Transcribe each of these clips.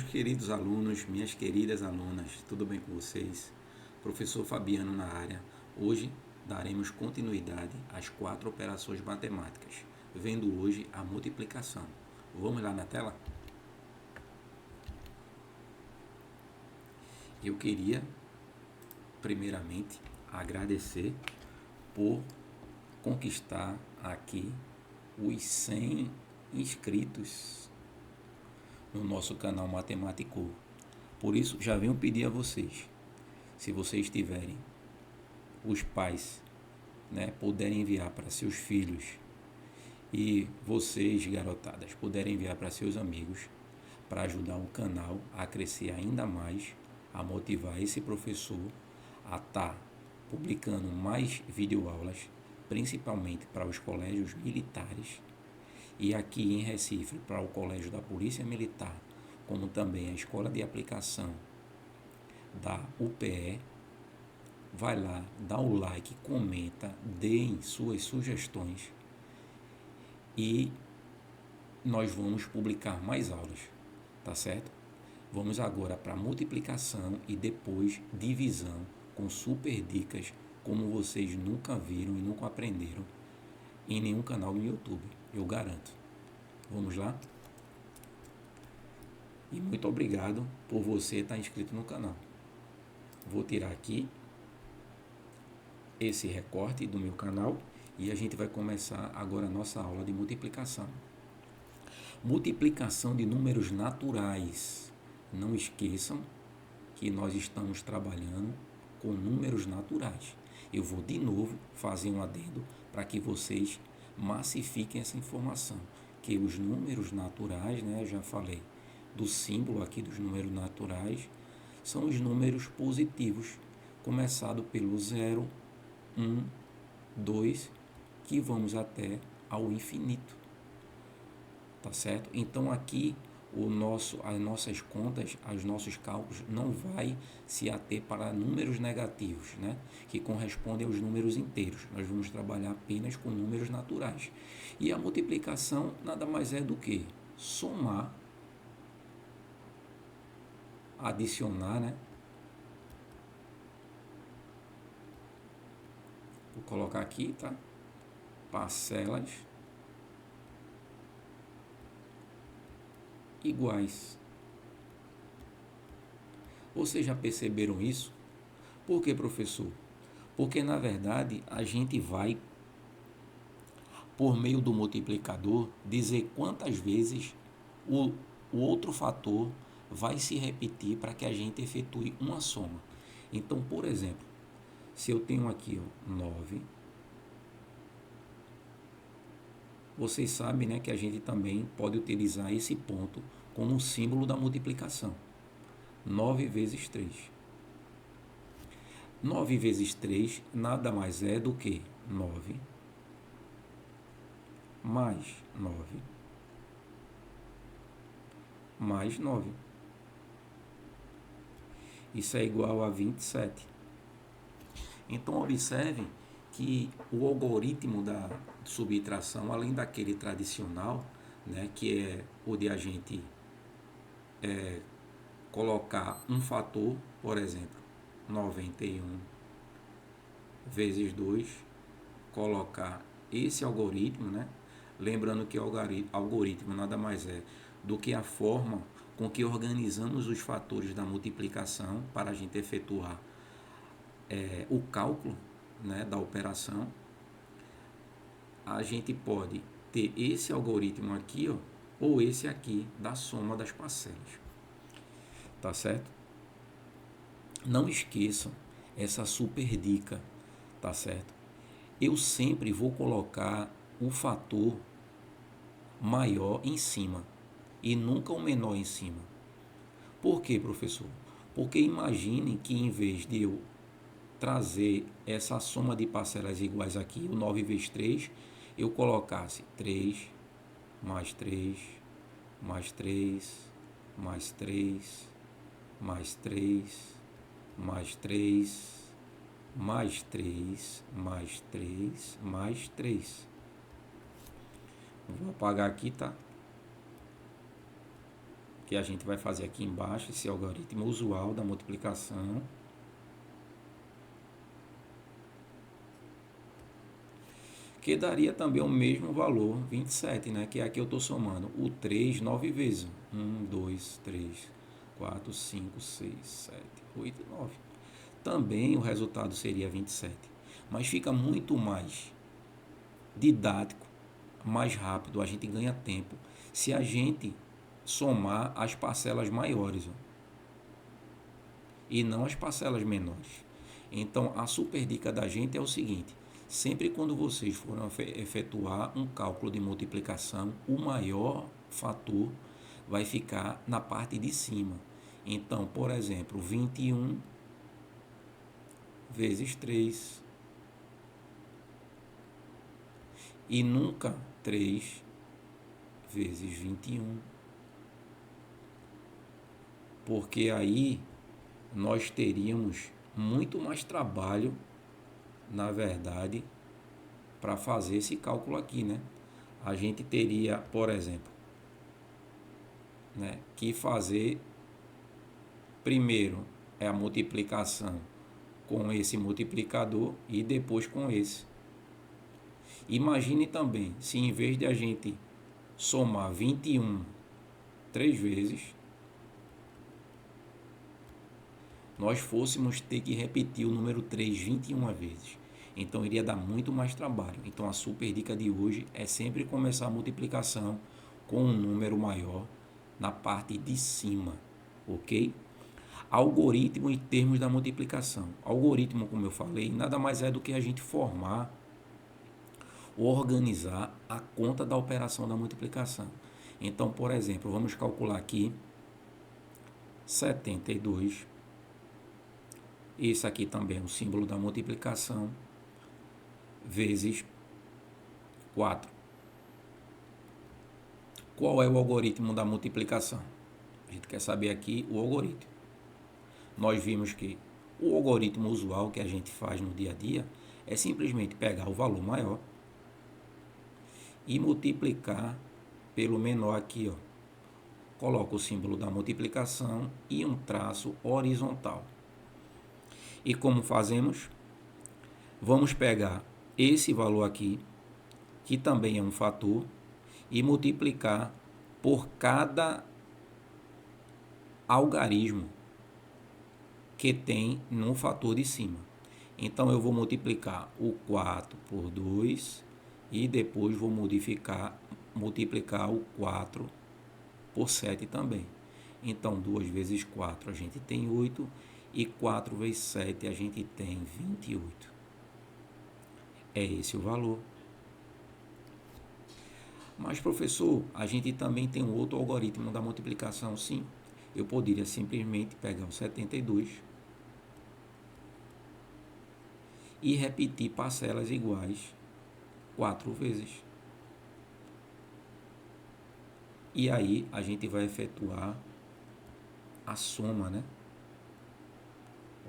Meus queridos alunos, minhas queridas alunas, tudo bem com vocês? Professor Fabiano na área. Hoje daremos continuidade às 4 operações matemáticas, vendo hoje a multiplicação. Vamos lá na tela? Eu queria, primeiramente, agradecer por conquistar aqui os 100 inscritos no nosso canal Matemático. Por isso, já venho pedir a vocês, se vocês tiverem, os pais, puderem enviar para seus filhos e vocês, garotadas, puderem enviar para seus amigos, para ajudar o canal a crescer ainda mais, a motivar esse professor a estar publicando mais videoaulas, principalmente para os colégios militares, e aqui em Recife para o Colégio da Polícia Militar, como também a Escola de Aplicação da UPE. Vai lá, dá o like, comenta, deem suas sugestões e nós vamos publicar mais aulas, tá certo? Vamos agora para multiplicação e depois divisão com super dicas como vocês nunca viram e nunca aprenderam em nenhum canal no YouTube, eu garanto. Vamos lá? E muito obrigado por você estar inscrito no canal. Vou tirar aqui esse recorte do meu canal e a gente vai começar agora a nossa aula de multiplicação. Multiplicação de números naturais. Não esqueçam que nós estamos trabalhando com números naturais. Eu vou de novo fazer um adendo para que vocês massifiquem essa informação, que os números naturais, eu já falei do símbolo aqui dos números naturais, são os números positivos, começado pelo 0, 1, 2, que vamos até ao infinito, tá certo? Então aqui as nossas contas, os nossos cálculos não vai se ater para números negativos, que correspondem aos números inteiros. Nós vamos trabalhar apenas com números naturais. E a multiplicação nada mais é do que somar, adicionar, Vou colocar aqui, tá? Parcelas iguais. Vocês já perceberam isso? Por que, professor? Porque, na verdade, a gente vai, por meio do multiplicador, dizer quantas vezes o outro fator vai se repetir para que a gente efetue uma soma. Então, por exemplo, se eu tenho aqui 9, vocês sabem que a gente também pode utilizar esse ponto como símbolo da multiplicação. 9 vezes 3. 9 vezes 3 nada mais é do que 9 mais 9 mais 9. Isso é igual a 27. Então, observem que o algoritmo da subtração, além daquele tradicional, que é o de a gente colocar um fator, por exemplo, 91 vezes 2, colocar esse algoritmo, lembrando que o algoritmo nada mais é do que a forma com que organizamos os fatores da multiplicação para a gente efetuar o cálculo da operação. A gente pode ter esse algoritmo aqui, ou esse aqui, da soma das parcelas. Tá certo? Não esqueçam essa super dica, tá certo? Eu sempre vou colocar o fator maior em cima e nunca o menor em cima. Por quê, professor? Porque imaginem que em vez de eu trazer essa soma de parcelas iguais aqui, o 9 vezes 3, eu colocasse 3, mais 3, mais 3, mais 3, mais 3, mais 3, mais 3, mais 3, mais 3. Vou apagar aqui, tá? que a gente vai fazer aqui embaixo, esse algoritmo usual da multiplicação. Que daria também o mesmo valor, 27, né? Que aqui eu estou somando o 3 9 vezes. 1, 2, 3, 4, 5, 6, 7, 8, 9. Também o resultado seria 27. Mas fica muito mais didático, mais rápido, a gente ganha tempo se a gente somar as parcelas maiores, ó, e não as parcelas menores. Então, a super dica da gente é o seguinte: sempre quando vocês forem efetuar um cálculo de multiplicação, o maior fator vai ficar na parte de cima. Então, por exemplo, 21 vezes 3 e nunca 3 vezes 21, porque aí nós teríamos muito mais trabalho, na verdade, para fazer esse cálculo aqui, né? A gente teria, por exemplo, né, que fazer primeiro é a multiplicação com esse multiplicador e depois com esse. Imagine também se em vez de a gente somar 21 3 vezes, nós fôssemos ter que repetir o número 3 21 vezes. Então iria dar muito mais trabalho. Então a super dica de hoje é sempre começar a multiplicação com um número maior na parte de cima, ok? Algoritmo em termos da multiplicação. Algoritmo, como eu falei, nada mais é do que a gente formar ou organizar a conta da operação da multiplicação. Então, por exemplo, vamos calcular aqui 72. Esse aqui também é o símbolo da multiplicação, vezes 4. Qual é o algoritmo da multiplicação? A gente quer saber aqui o algoritmo. Nós vimos que o algoritmo usual que a gente faz no dia a dia é simplesmente pegar o valor maior e multiplicar pelo menor aqui, ó. Coloca o símbolo da multiplicação e um traço horizontal. E como fazemos? Vamos pegar esse valor aqui, que também é um fator, e multiplicar por cada algarismo que tem no fator de cima. Então eu vou multiplicar o 4 por 2 e depois vou multiplicar o 4 por 7 também. Então 2 vezes 4 a gente tem 8 e 4 vezes 7 a gente tem 28. É esse o valor. Mas, professor, a gente também tem um outro algoritmo da multiplicação, sim. Eu poderia simplesmente pegar o 72 e repetir parcelas iguais 4 vezes. E aí a gente vai efetuar a soma, né?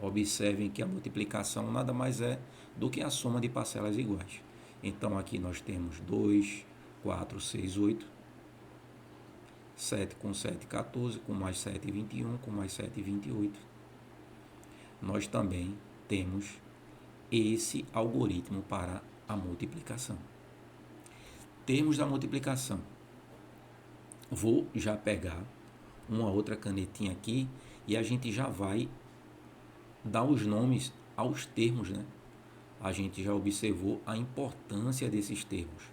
Observem que a multiplicação nada mais é do que a soma de parcelas iguais. Então aqui nós temos 2, 4, 6, 8, 7 com 7, 14, com mais 7, 21, com mais 7, 28. Nós também temos esse algoritmo para a multiplicação. Termos da multiplicação. Vou já pegar uma outra canetinha aqui e a gente já vai dar os nomes aos termos, né? A gente já observou a importância desses termos,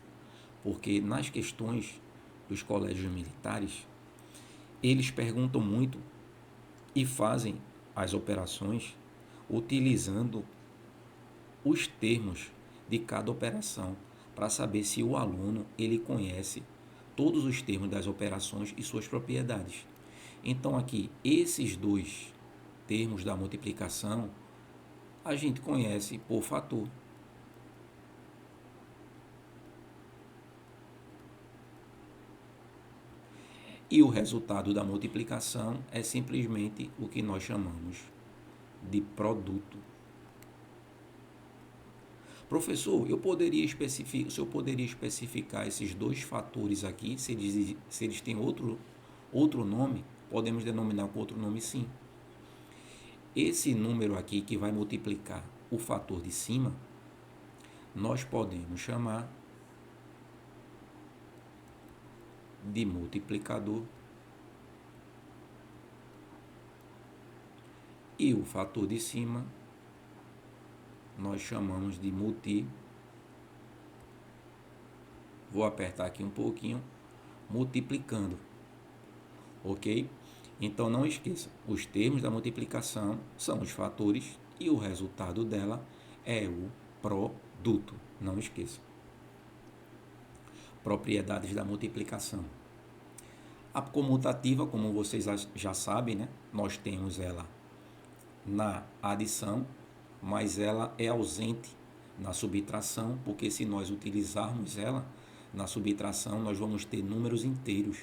porque nas questões dos colégios militares, eles perguntam muito e fazem as operações utilizando os termos de cada operação para saber se o aluno ele conhece todos os termos das operações e suas propriedades. Então aqui, esses dois termos da multiplicação, a gente conhece por fator. E o resultado da multiplicação é simplesmente o que nós chamamos de produto. Professor, eu poderia especificar esses dois fatores aqui, se eles têm outro nome? podemos denominar com outro nome sim. Esse número aqui que vai multiplicar o fator de cima, nós podemos chamar de multiplicador e o fator de cima nós chamamos de vou apertar aqui um pouquinho, multiplicando, ok? Então não esqueça, os termos da multiplicação são os fatores e o resultado dela é o produto, não esqueça. Propriedades da multiplicação. A comutativa, como vocês já sabem, né? Nós temos ela na adição, mas ela é ausente na subtração, porque se nós utilizarmos ela na subtração, nós vamos ter números inteiros.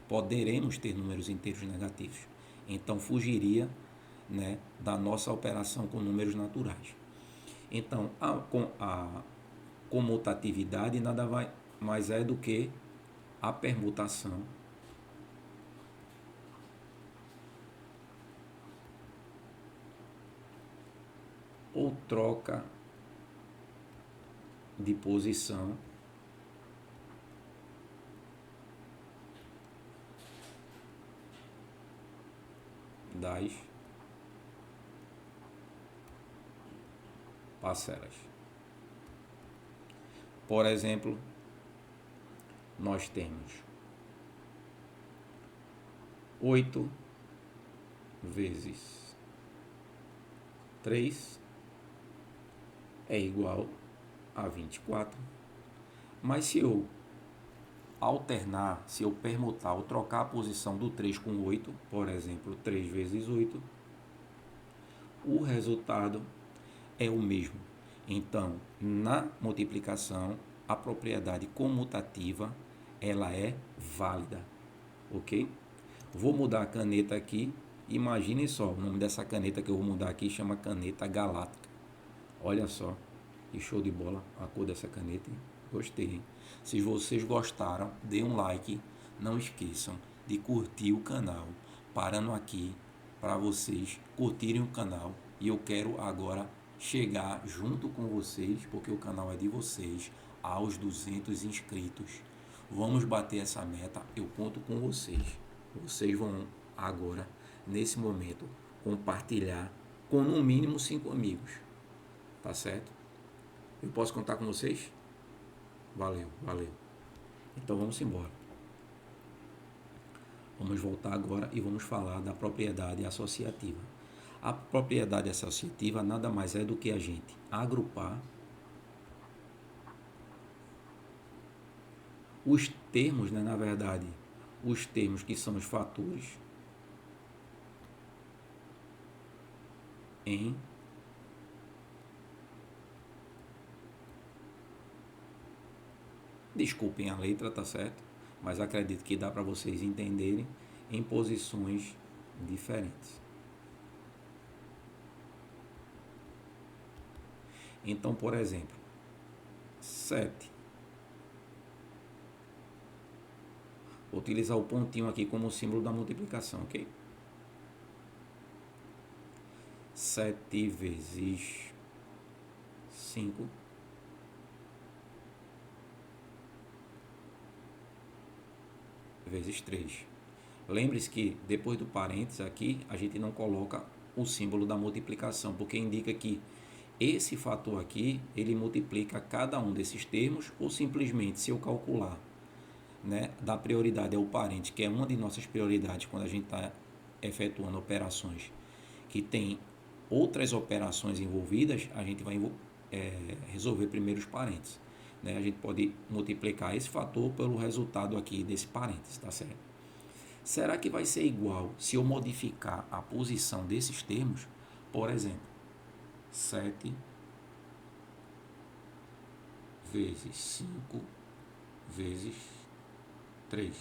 Poderemos ter números inteiros negativos. Então, fugiria, né, da nossa operação com números naturais. Então, a comutatividade nada mais é do que a permutação ou troca de posição das parcelas. Por exemplo, nós temos 8 vezes 3 é igual a 24. Mas se eu alternar, se eu permutar ou trocar a posição do 3 com 8, por exemplo, 3 vezes 8, o resultado é o mesmo. Então, na multiplicação, a propriedade comutativa, ela é válida, ok? Vou mudar a caneta aqui. Imaginem só, o nome dessa caneta que eu vou mudar aqui chama caneta galáctica. Olha só, que show de bola a cor dessa caneta, hein? Gostei, hein? Se vocês gostaram, dê um like. Não esqueçam de curtir o canal. Parando aqui para vocês curtirem o canal. E eu quero agora chegar junto com vocês, porque o canal é de vocês, aos 200 inscritos. Vamos bater essa meta, eu conto com vocês. Vocês vão agora, nesse momento, compartilhar com no mínimo 5 amigos. Tá certo? Eu posso contar com vocês? Valeu, valeu. Então vamos embora. Vamos voltar agora e vamos falar da propriedade associativa. A propriedade associativa nada mais é do que a gente agrupar os termos, né, na verdade, os termos que são os fatores em desculpem a letra, tá certo? Mas acredito que dá para vocês entenderem em posições diferentes. Então, por exemplo, 7. Vou utilizar o pontinho aqui como símbolo da multiplicação, ok? 7 vezes 5 vezes 3. Lembre-se que depois do parênteses aqui, a gente não coloca o símbolo da multiplicação, porque indica que esse fator aqui, ele multiplica cada um desses termos, ou simplesmente, se eu calcular, né, dar prioridade ao parente, que é uma de nossas prioridades quando a gente está efetuando operações que tem outras operações envolvidas, a gente vai resolver primeiro os parênteses. Né? A gente pode multiplicar esse fator pelo resultado aqui desse parênteses, tá certo? Será que vai ser igual se eu modificar a posição desses termos? Por exemplo, 7 vezes 5 vezes 3.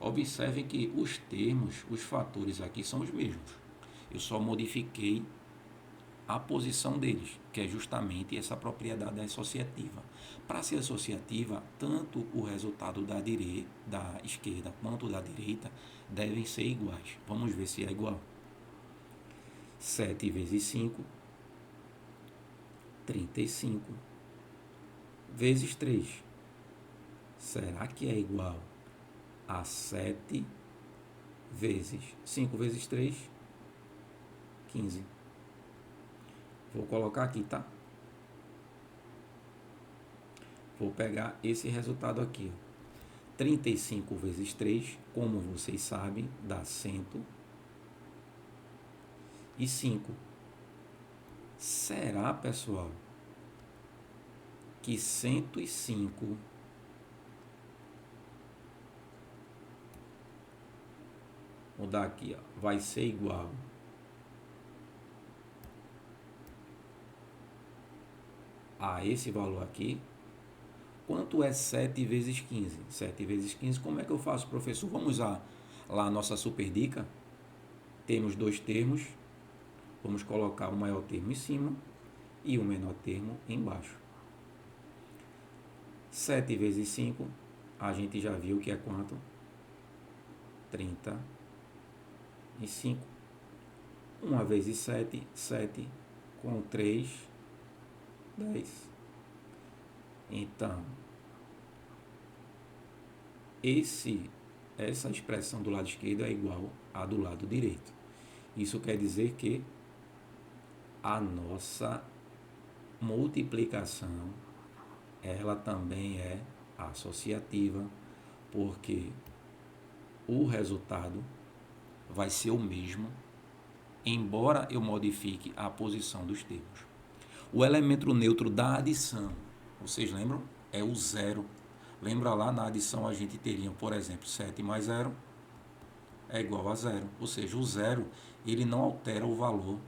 Observem que os termos, os fatores aqui são os mesmos. Eu só modifiquei a posição deles, que é justamente essa propriedade associativa. Para ser associativa, tanto o resultado da esquerda quanto da direita devem ser iguais. Vamos ver se é igual. 7 vezes 5, 35. Vezes 3. Será que é igual a 7 vezes 5 vezes 3? 15. Vou colocar aqui, tá? Vou pegar esse resultado aqui. 35 vezes 3, como vocês sabem, dá 105. Será, pessoal, que 105 vou dar aqui, ó, vai ser igual a esse valor aqui? Quanto é 7 vezes 15? 7 vezes 15, como é que eu faço, professor? Vamos usar lá a nossa super dica. Temos dois termos. Vamos colocar o maior termo em cima e o menor termo embaixo. 7 vezes 5, a gente já viu que é quanto? 35. 1 vezes 7, 7. Com 3, 10. Então, essa expressão do lado esquerdo é igual à do lado direito. Isso quer dizer que a nossa multiplicação, ela também é associativa, porque o resultado vai ser o mesmo, embora eu modifique a posição dos termos. O elemento neutro da adição, vocês lembram? É o zero. Lembra lá, na adição a gente teria, por exemplo, 7 mais 0 é igual a 0. Ou seja, o zero, ele não altera o valor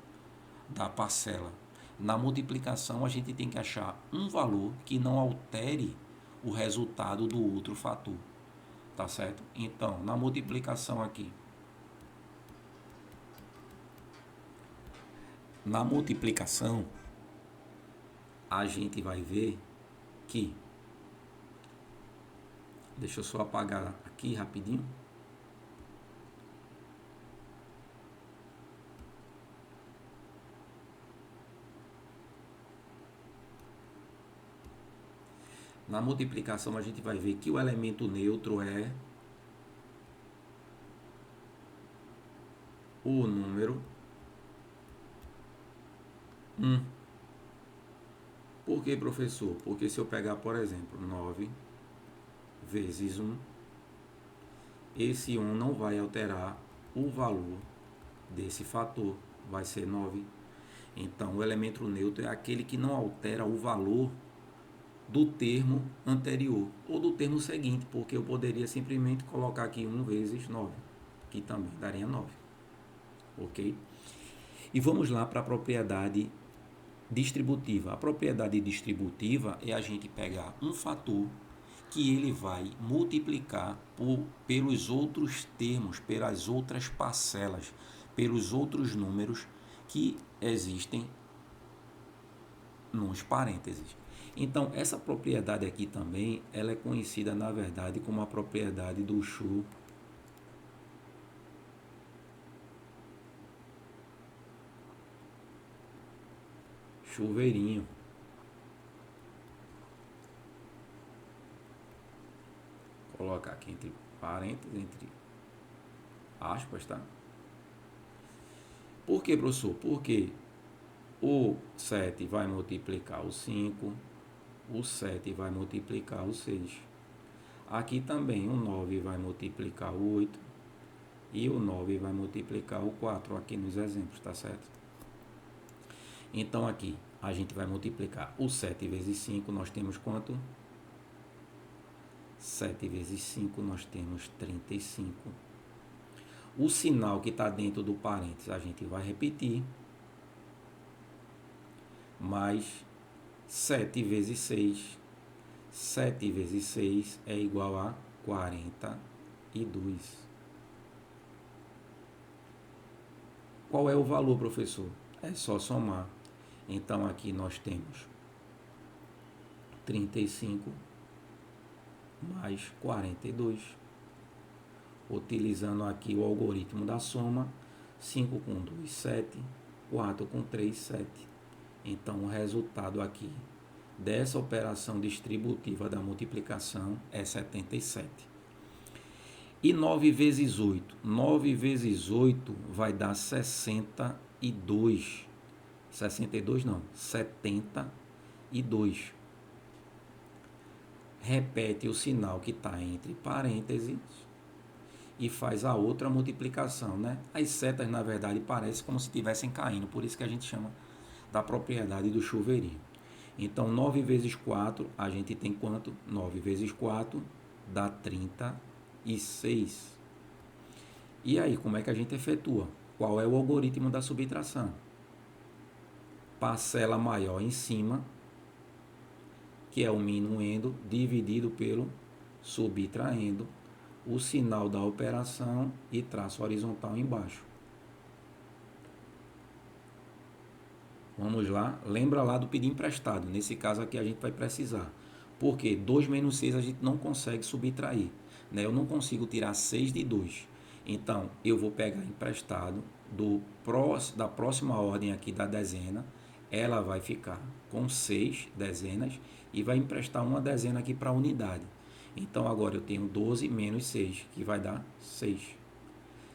da parcela. Na multiplicação, a gente tem que achar um valor que não altere o resultado do outro fator. Tá certo? Então, na multiplicação aqui, a gente vai ver que, deixa eu só apagar aqui rapidinho. Na multiplicação a gente vai ver que o elemento neutro é o número 1. Por que, professor? Porque se eu pegar, por exemplo, 9 vezes 1, esse 1 não vai alterar o valor desse fator, vai ser 9. Então, o elemento neutro é aquele que não altera o valor do termo anterior ou do termo seguinte, porque eu poderia simplesmente colocar aqui 1 vezes 9, que também daria 9. Ok? E vamos lá para a propriedade distributiva. A propriedade distributiva é a gente pegar um fator que ele vai multiplicar pelos outros termos, pelas outras parcelas, pelos outros números que existem nos parênteses. Então, essa propriedade aqui também, ela é conhecida, na verdade, como a propriedade do chuveirinho. Vou colocar aqui entre parênteses, entre aspas, tá? Por que, professor? Porque o 7 vai multiplicar o 5, o 7 vai multiplicar o 6. Aqui também o 9 vai multiplicar o 8 e o 9 vai multiplicar o 4 aqui nos exemplos, tá certo? Então aqui a gente vai multiplicar o 7 vezes 5, nós temos quanto? 7 vezes 5 nós temos 35. O sinal que está dentro do parênteses a gente vai repetir. Mais 7 vezes 6. 7 vezes 6 é igual a 42. Qual é o valor, professor? É só somar. Então aqui nós temos 35 mais 42. Utilizando aqui o algoritmo da soma, 5 com 2, 7, 4 com 3, 7. Então o resultado aqui dessa operação distributiva da multiplicação é 77. E 9 vezes 8? 9 vezes 8 vai dar 62. 62 não, 72. Repete o sinal que está entre parênteses e faz a outra multiplicação, né? As setas, na verdade, parecem como se estivessem caindo, por isso que a gente chama da propriedade do chuveirinho. Então, 9 vezes 4, a gente tem quanto? 9 vezes 4 dá 36. E aí, como é que a gente efetua? Qual é o algoritmo da subtração? Parcela maior em cima, que é o minuendo, dividido pelo subtraindo, o sinal da operação e traço horizontal embaixo. Vamos lá, lembra lá do pedir emprestado, nesse caso aqui a gente vai precisar. Porque 2 menos 6 a gente não consegue subtrair, né? Eu não consigo tirar 6 de 2. Então, eu vou pegar emprestado da próxima ordem aqui da dezena, ela vai ficar com 6 dezenas e vai emprestar uma dezena aqui para a unidade. Então, agora eu tenho 12 menos 6, que vai dar 6.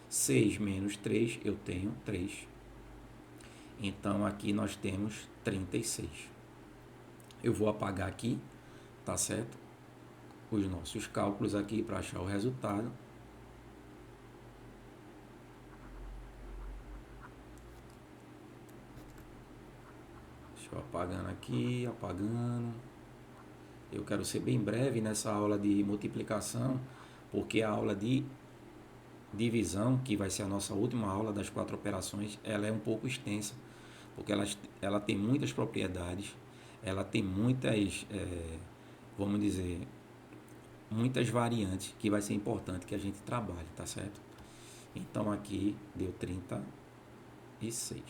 6 menos 3, eu tenho 3. Então, aqui nós temos 36. Eu vou apagar aqui, tá certo? Os nossos cálculos aqui para achar o resultado. Deixa eu apagando aqui, apagando. Eu quero ser bem breve nessa aula de multiplicação, porque a aula de divisão, que vai ser a nossa última aula das 4 operações, ela é um pouco extensa, porque ela tem muitas propriedades, ela tem muitas, vamos dizer, muitas variantes que vai ser importante que a gente trabalhe, tá certo? Então aqui deu 36,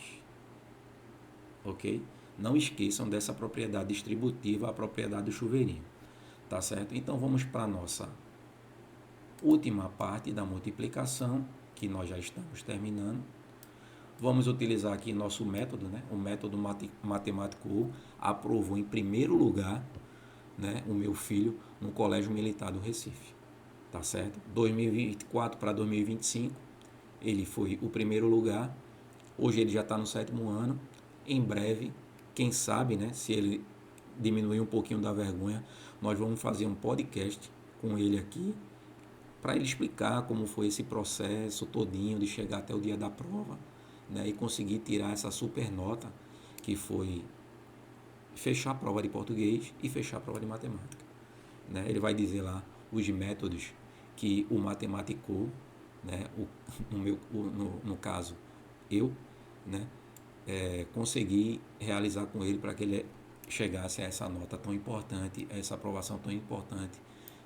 ok? Não esqueçam dessa propriedade distributiva, a propriedade do chuveirinho, tá certo? Então vamos para a nossa última parte da multiplicação, que nós já estamos terminando. Vamos utilizar aqui nosso método, né? O método matemático aprovou em primeiro lugar, né, o meu filho no Colégio Militar do Recife, tá certo? 2024 para 2025, ele foi o primeiro lugar. Hoje ele já está no 7º ano. Em breve, quem sabe, né, se ele diminuir um pouquinho da vergonha, nós vamos fazer um podcast com ele aqui, para ele explicar como foi esse processo todinho de chegar até o dia da prova, né, e conseguir tirar essa super nota, que foi fechar a prova de português e fechar a prova de matemática, né? Ele vai dizer lá os métodos que o matemático, né, no caso eu, né, consegui realizar com ele para que ele chegasse a essa nota tão importante, a essa aprovação tão importante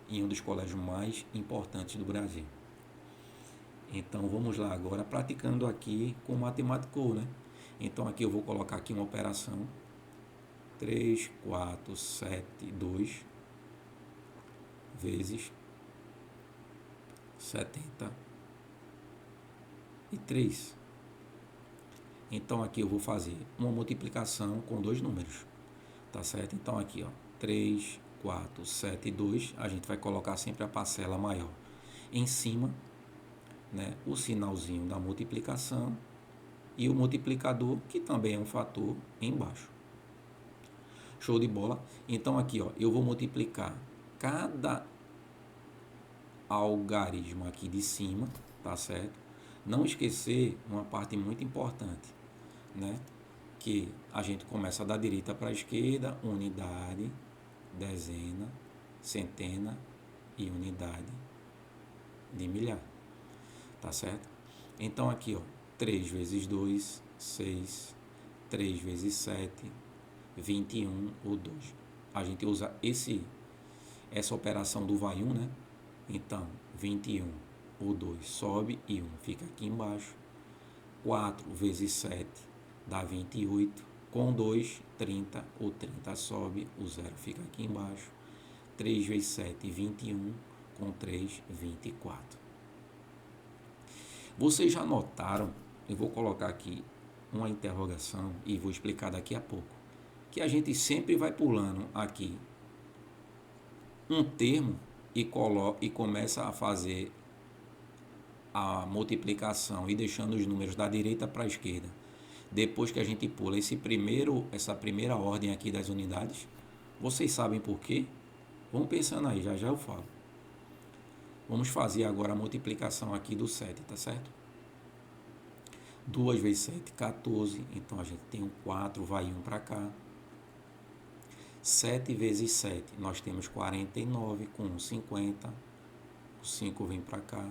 em um dos colégios mais importantes do Brasil. Então vamos lá agora praticando aqui com o matemático, né? Então aqui eu vou colocar aqui uma operação 3, 4, 7, 2 vezes 73. Então aqui eu vou fazer uma multiplicação com dois números, tá certo? Então aqui, ó, 3, 4, 7 e 2, a gente vai colocar sempre a parcela maior em cima, né, o sinalzinho da multiplicação e o multiplicador, que também é um fator, embaixo. Show de bola? Então aqui, ó, eu vou multiplicar cada algarismo aqui de cima, tá certo? Não esquecer uma parte muito importante, né? Que a gente começa da direita para a esquerda, unidade, dezena, centena e unidade de milhar, tá certo? Então aqui, ó, 3 vezes 2, 6, 3 vezes 7, 21 ou 2. A gente usa essa operação do vai 1, né? Então, 21, o 2 sobe e 1 fica aqui embaixo. 4 vezes 7 dá 28. com 2, 30, o 30 sobe, o 0 fica aqui embaixo. 3 vezes 7, 21, com 3, 24. Vocês já notaram, eu vou colocar aqui uma interrogação e vou explicar daqui a pouco, que a gente sempre vai pulando aqui um termo e começa a fazer a multiplicação e deixando os números da direita para a esquerda. Depois que a gente pula essa primeira ordem aqui das unidades, vocês sabem por quê? Vamos pensando aí, já já eu falo. Vamos fazer agora a multiplicação aqui do 7, tá certo? 2 vezes 7, 14, então a gente tem um 4, vai 1 para cá. 7 vezes 7, nós temos 49, com 1, 50, o 5 vem para cá.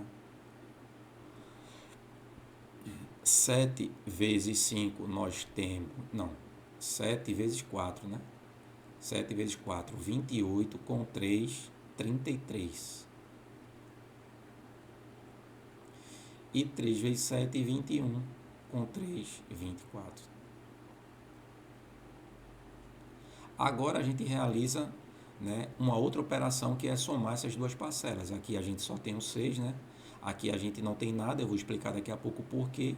7 vezes 5, nós temos, não, 7 vezes 4, né? 7 vezes 4, 28, com 3, 33. E 3 vezes 7, 21, com 3, 24. Agora a gente realiza, né, uma outra operação que é somar essas duas parcelas. Aqui a gente só tem o 6, né? Aqui a gente não tem nada, eu vou explicar daqui a pouco o porquê.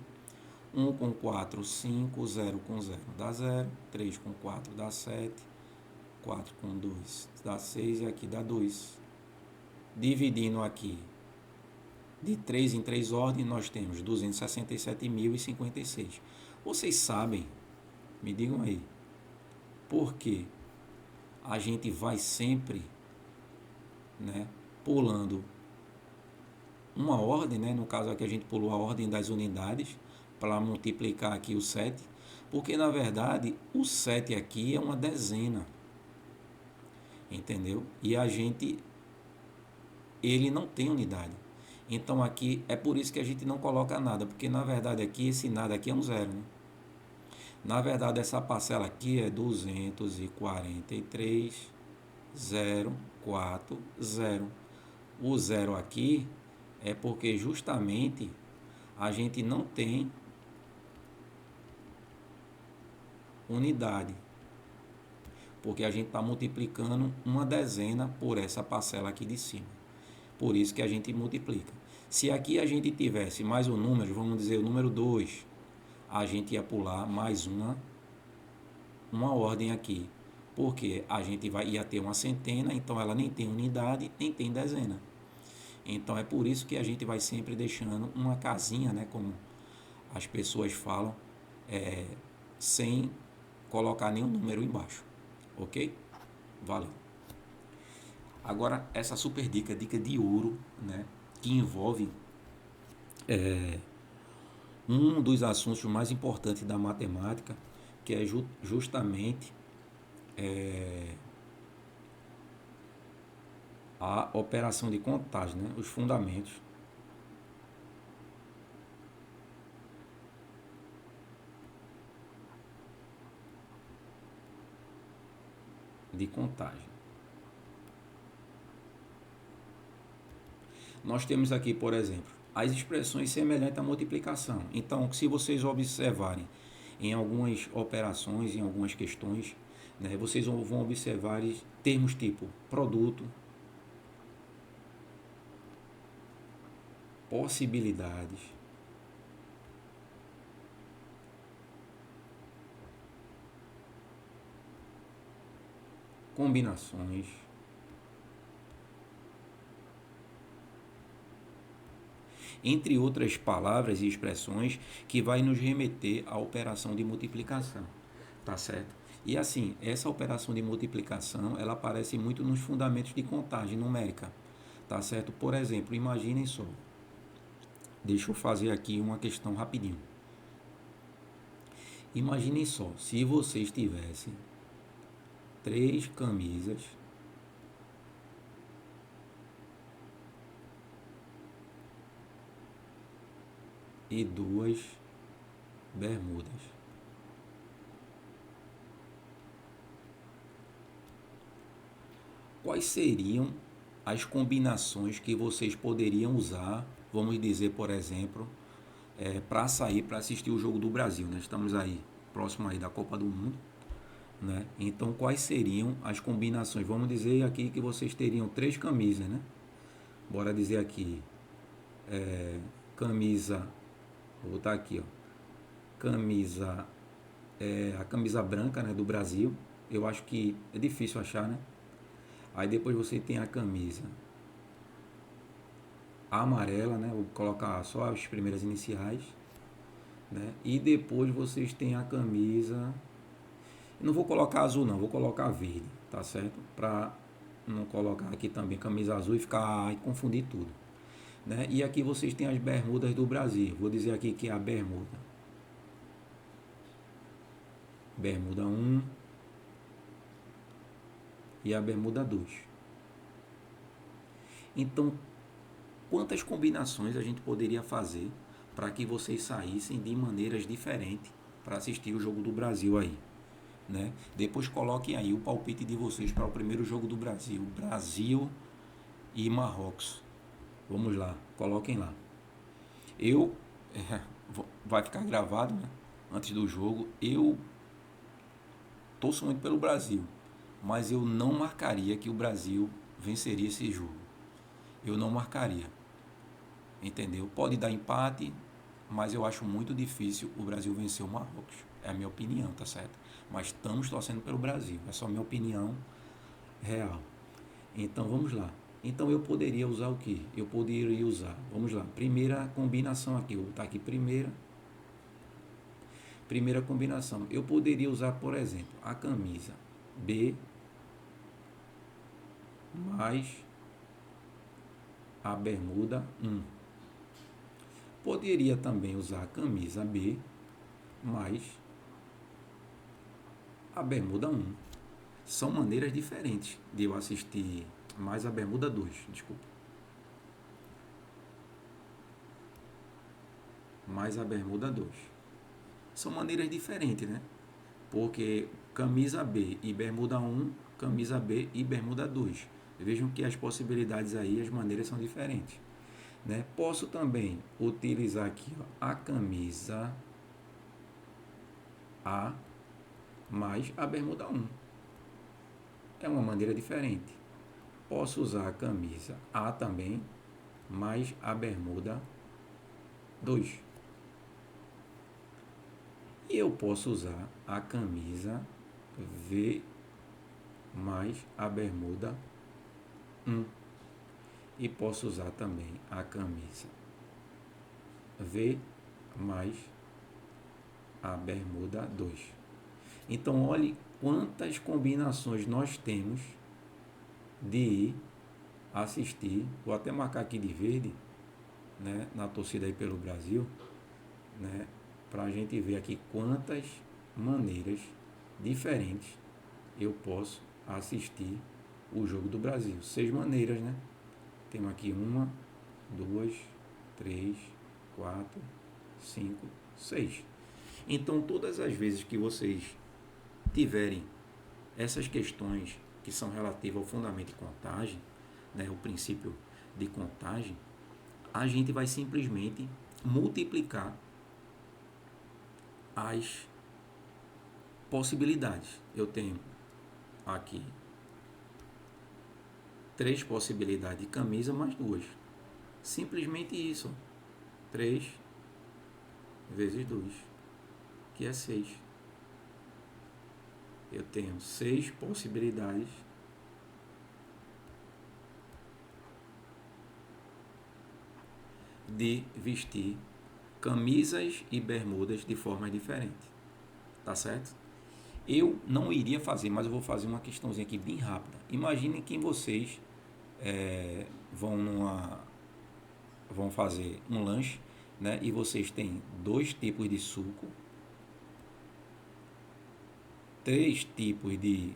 1 com 4, 5, 0 com 0 dá 0, 3 com 4 dá 7, 4 com 2 dá 6 e aqui dá 2. Dividindo aqui de 3 em 3 ordens, nós temos 267.056. Vocês sabem, me digam aí, por que a gente vai sempre, né, pulando uma ordem, né? No caso aqui a gente pulou a ordem das unidades para multiplicar aqui o 7, porque na verdade o 7 aqui é uma dezena, entendeu? E ele não tem unidade. Então aqui é por isso que a gente não coloca nada, porque na verdade aqui esse nada aqui é um zero, né? Na verdade essa parcela aqui é 243,040. O zero aqui é porque justamente a gente não tem unidade, porque a gente está multiplicando uma dezena por essa parcela aqui de cima. Por isso que a gente multiplica. Se aqui a gente tivesse mais um número, vamos dizer o número 2, a gente ia pular mais uma ordem aqui, porque a gente ia ter uma centena, então ela nem tem unidade, nem tem dezena. Então é por isso que a gente vai sempre deixando uma casinha, né, como as pessoas falam, sem colocar nenhum número embaixo, ok? Valeu. Agora essa super dica de ouro, né, que envolve um dos assuntos mais importantes da matemática, que é justamente a operação de contagem, né, os fundamentos de contagem. Nós temos aqui, por exemplo, as expressões semelhantes à multiplicação. Então, se vocês observarem em algumas operações, em algumas questões, né, vocês vão observar termos tipo produto, possibilidades, combinações, entre outras palavras e expressões que vai nos remeter à operação de multiplicação, tá certo? E assim, essa operação de multiplicação, ela aparece muito nos fundamentos de contagem numérica, tá certo? Por exemplo, imaginem só, deixa eu fazer aqui uma questão rapidinho. Imaginem só, se vocês tivessem 3 camisas e 2 bermudas. Quais seriam as combinações que vocês poderiam usar, vamos dizer, por exemplo, para sair para assistir o jogo do Brasil, né? Estamos aí próximo aí da Copa do Mundo, né? Então, quais seriam as combinações? Vamos dizer aqui que vocês teriam 3 camisas, né? Bora dizer aqui, camisa, vou botar aqui, ó, camisa, a camisa branca, né, do Brasil. Eu acho que é difícil achar, né? Aí depois você tem a camisa amarela, né? Vou colocar só as primeiras iniciais, né? E depois vocês têm a camisa, não vou colocar azul não, vou colocar verde, tá certo? Para não colocar aqui também camisa azul e ficar e confundir tudo, né? E aqui vocês têm as bermudas do Brasil. Vou dizer aqui que é a bermuda 1 e a bermuda 2. Então, quantas combinações a gente poderia fazer para que vocês saíssem de maneiras diferentes para assistir o jogo do Brasil aí, né? Depois coloquem aí o palpite de vocês para o primeiro jogo do Brasil, Brasil e Marrocos. Vamos lá, coloquem lá. Eu vai ficar gravado, né? Antes do jogo, eu torço muito pelo Brasil, mas eu não marcaria que o Brasil venceria esse jogo. Eu não marcaria, entendeu? Pode dar empate, mas eu acho muito difícil o Brasil vencer o Marrocos. É a minha opinião, tá certo? Mas estamos torcendo pelo Brasil. É só minha opinião real. Então vamos lá. Então eu poderia usar o que? Eu poderia usar, vamos lá, primeira combinação aqui. Vou botar aqui primeira combinação. Eu poderia usar, por exemplo, a camisa B mais a bermuda 1. Poderia também usar a camisa B mais a bermuda 1. São maneiras diferentes de eu assistir, mais a bermuda 2, desculpa. Mais a bermuda 2. São maneiras diferentes, né? Porque camisa B e bermuda 1, camisa B e bermuda 2. Vejam que as possibilidades aí, as maneiras são diferentes, né? Posso também utilizar aqui, ó, a camisa A mais a bermuda 1. É uma maneira diferente. Posso usar a camisa A também mais a bermuda 2. E eu posso usar a camisa V mais a bermuda 1. E posso usar também a camisa V mais a bermuda 2. Então, olhe quantas combinações nós temos de assistir. Vou até marcar aqui de verde, né, na torcida aí pelo Brasil, né, para a gente ver aqui quantas maneiras diferentes eu posso assistir o jogo do Brasil. 6 maneiras, né? Temos aqui 1, 2, 3, 4, 5, 6. Então, todas as vezes que vocês tiverem essas questões que são relativas ao fundamento de contagem, né, o princípio de contagem, a gente vai simplesmente multiplicar as possibilidades. Eu tenho aqui 3 possibilidades de camisa mais 2. Simplesmente isso. 3 vezes 2, que é 6. Eu tenho 6 possibilidades de vestir camisas e bermudas de forma diferente. Tá certo? Eu não iria fazer, mas eu vou fazer uma questãozinha aqui bem rápida. Imaginem que vocês vão fazer um lanche, né? E vocês têm 2 tipos de suco, 3 tipos de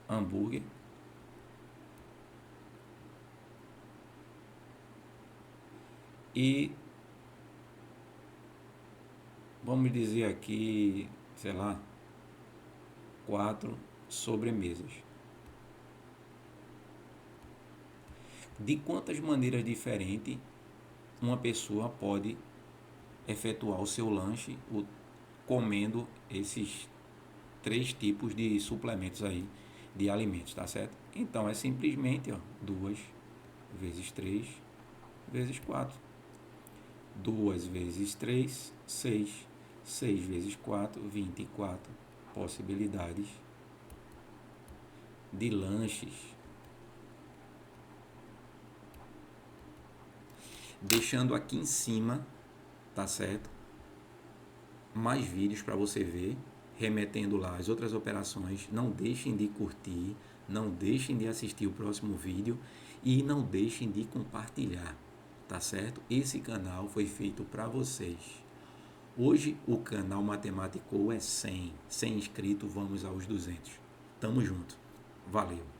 hambúrguer, e vamos dizer aqui, sei lá, 4 sobremesas. De quantas maneiras diferentes uma pessoa pode efetuar o seu lanche, comendo esses 3 tipos de suplementos aí, de alimentos, tá certo? Então, é simplesmente, ó, 2 vezes 3 vezes 4. 2 vezes 3, 6. 6 vezes 4, 24 possibilidades de lanches. Deixando aqui em cima, tá certo? Mais vídeos para você ver, remetendo lá as outras operações. Não deixem de curtir, não deixem de assistir o próximo vídeo e não deixem de compartilhar, tá certo? Esse canal foi feito para vocês. Hoje o canal Matemático é 100 inscritos, vamos aos 200. Tamo junto. Valeu.